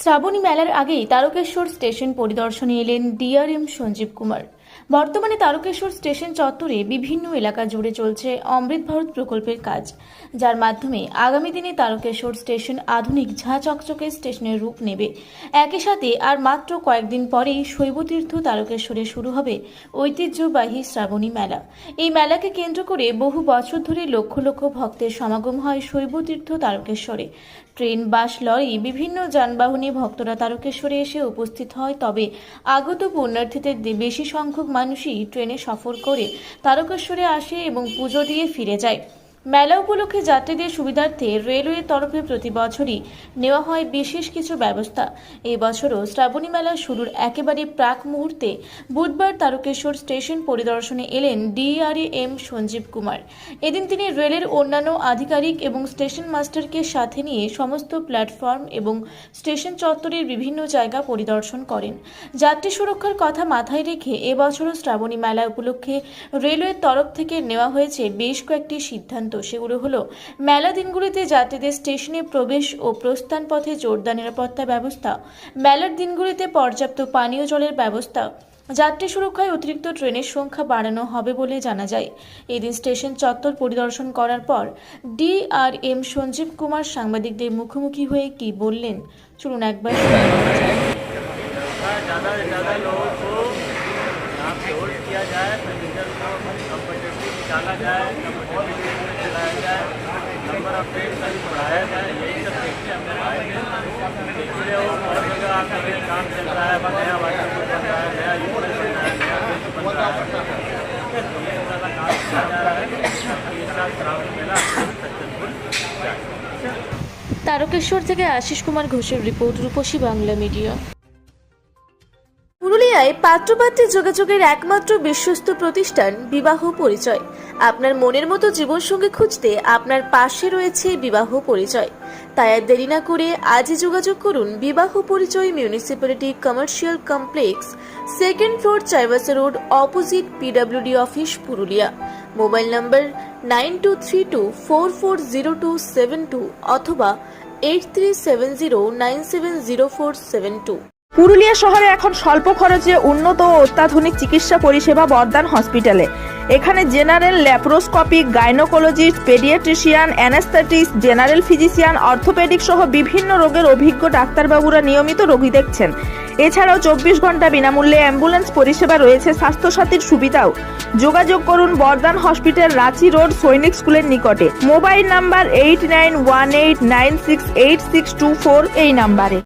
শ্রাবণী মেলার আগেই তারকেশ্বর স্টেশন পরিদর্শনে এলেন ডিআরএম সঞ্জীব কুমার। বর্তমানে তারকেশ্বর স্টেশন চত্বরে বিভিন্ন এলাকা জুড়ে চলছে অমৃত ভারত প্রকল্পের কাজ, যার মাধ্যমে আগামী দিনে তারকেশ্বর স্টেশন আধুনিক ঝাঁ চকচকে স্টেশনের রূপ নেবে। একই সাথে আর মাত্র কয়েকদিন পরেই শৈবতীর্থ তারকেশ্বরে শুরু হবে ঐতিহ্যবাহী শ্রাবণী মেলা। এই মেলাকে কেন্দ্র করে বহু বছর ধরে লক্ষ লক্ষ ভক্তের সমাগম হয় শৈবতীর্থ তারকেশ্বরে। ট্রেন, বাস, লরি, বিভিন্ন যানবাহনে ভক্তরা তারকেশ্বরে এসে উপস্থিত হয়। তবে আগত পুণ্যার্থীদের বেশি সংখ্যক মানুষই ট্রেনে সফর করে তারকেশ্বরে আসে এবং পুজো দিয়ে ফিরে যায়। মেলা উপলক্ষে যাত্রীদের সুবিধার্থে রেলওয়ের তরফে প্রতি বছরই নেওয়া হয় বিশেষ কিছু ব্যবস্থা। এই বছরও শ্রাবণী মেলা শুরুর একেবারে প্রাক মুহূর্তে বুধবার তারকেশ্বর স্টেশন পরিদর্শনে এলেন ডিআরএম সঞ্জীব কুমার। এদিন তিনি রেলের অন্যান্য আধিকারিক এবং স্টেশন মাস্টারকে সাথে নিয়ে সমস্ত প্ল্যাটফর্ম এবং স্টেশন চত্বরের বিভিন্ন জায়গা পরিদর্শন করেন। যাত্রী সুরক্ষার কথা মাথায় রেখে এবছরও শ্রাবণী মেলা উপলক্ষে রেলওয়ের তরফ থেকে নেওয়া হয়েছে বেশ কয়েকটি সিদ্ধান্ত। সেগুলো হলো মেলা দিনগুলিতে যাত্রীদের স্টেশনে প্রবেশ ও প্রস্থান পথে জোরদার নিরাপত্তা ব্যবস্থা, মেলার দিনগুলিতে পর্যাপ্ত পানীয় জলের ব্যবস্থা, যাত্রী সুরক্ষায় অতিরিক্ত ট্রেনের সংখ্যা বাড়ানো হবে বলে জানা যায়। এদিন স্টেশন চত্বর পরিদর্শন করার পর ডিআরএম সঞ্জীব কুমার সাংবাদিকদের মুখোমুখি হয়ে কি বললেন চলুন একবার नंबर ऑफ ट्रेन का भी बढ़ाया जाए, यही सब देखते हमने आए हैं। इसलिए वो बहुत जगह आपका काम चल रहा है, नया वाटर बन रहा है, नया यूनिट बन रहा है, नया ब्रिज बन रहा है, ये ज़्यादा काम किया जा रहा है। ये साल श्रावणी मेला सक्सेसफुल जाए। তারকেশ্বর থেকে আশিস কুমার ঘোষের রিপোর্ট, রূপসী বাংলা মিডিয়া। পুরুলিয়ায় পাত্রপাত্রী যোগাযোগের একমাত্র বিশ্বস্ত প্রতিষ্ঠান বিবাহ পরিচয়। আপনার মনের মতো জীবনসঙ্গী খুঁজতে আপনার পাশে রয়েছে বিবাহ পরিচয়। তাই আর দেরি না করে আজই যোগাযোগ করুন বিবাহ পরিচয় municipality commercial complex, second floor, Chaibasa road, opposite PWD office, Purulia. Mobile নম্বর 9232440272 অথবা 8370970472। পুরুলিয়া শহরে এখন স্বল্প খরচে উন্নত ও অত্যাধুনিক চিকিৎসা পরিষেবা বর্ধমান হসপিটালে। এখানে general, laparoscopic, gynaecologist, paediatrician, anaesthetist, general physician, orthopaedic সহ বিভিন্ন রোগের অভিজ্ঞ ডাক্তারবাবুরা নিয়মিত রোগী দেখছেন। এছাড়াও 24 ঘন্টা বিনামূল্যে অ্যাম্বুলেন্স পরিষেবা রয়েছে, স্বাস্থ্যসাথীর সুবিধাও। যোগাযোগ করুন বর্ধমান হসপিটাল, রাঁচি রোড, সৈনিক স্কুলের নিকটে। মোবাইল নাম্বার 8918968624 এই নাম্বারে।